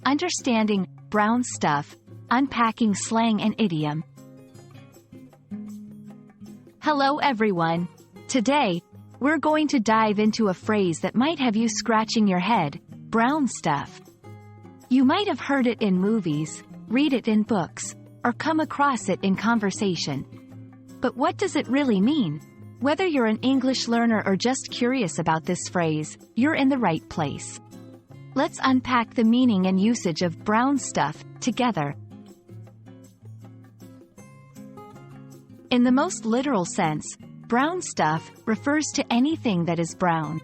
Understanding brown stuff, Unpacking Slang and Idiom. Hello everyone. Today, we're going to dive into a phrase that might have you scratching your head, brown stuff. You might have heard it in movies, read it in books, or come across it in conversation. But what does it really mean? Whether you're an English learner or just curious about this phrase, you're in the right place. Let's unpack the meaning and usage of brown stuff together. In the most literal sense, brown stuff refers to anything that is brown.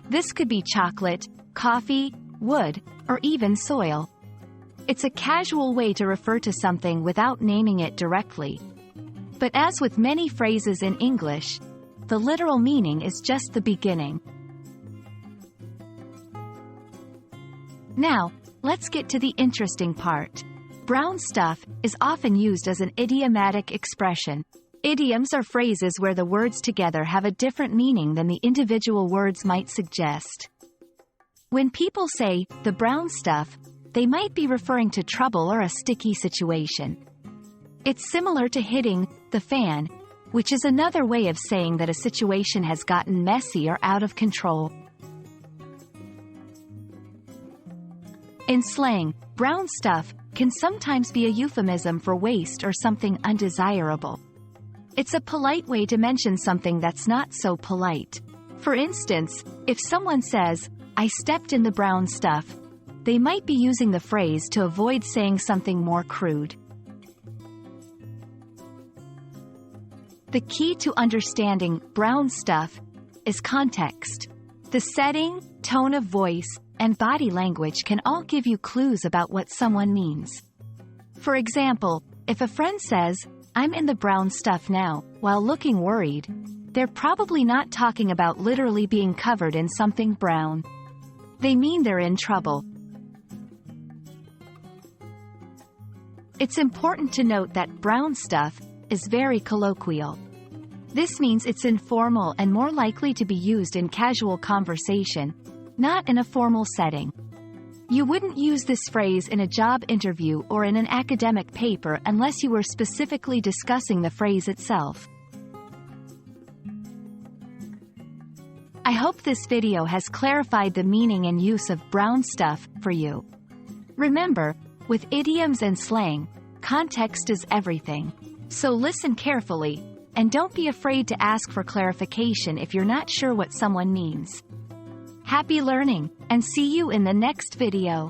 This could be chocolate, coffee, wood, or even soil. It's a casual way to refer to something without naming it directly. But as with many phrases in English, the literal meaning is just the beginning. Now, let's get to the interesting part. Brown stuff is often used as an idiomatic expression. Idioms are phrases where the words together have a different meaning than the individual words might suggest. When people say, the brown stuff, they might be referring to trouble or a sticky situation. It's similar to hitting the fan, which is another way of saying that a situation has gotten messy or out of control. In slang, brown stuff can sometimes be a euphemism for waste or something undesirable. It's a polite way to mention something that's not so polite. For instance, if someone says, "I stepped in the brown stuff," they might be using the phrase to avoid saying something more crude. The key to understanding brown stuff is context. The setting, tone of voice, and body language can all give you clues about what someone means. For example, if a friend says, "I'm in the brown stuff now," while looking worried, they're probably not talking about literally being covered in something brown. They mean they're in trouble. It's important to note that brown stuff is very colloquial. This means it's informal and more likely to be used in casual conversation, not in a formal setting. You wouldn't use this phrase in a job interview or in an academic paper unless you were specifically discussing the phrase itself. I hope this video has clarified the meaning and use of brown stuff for you. Remember, with idioms and slang, context is everything. So listen carefully, and don't be afraid to ask for clarification if you're not sure what someone means. Happy learning, and see you in the next video.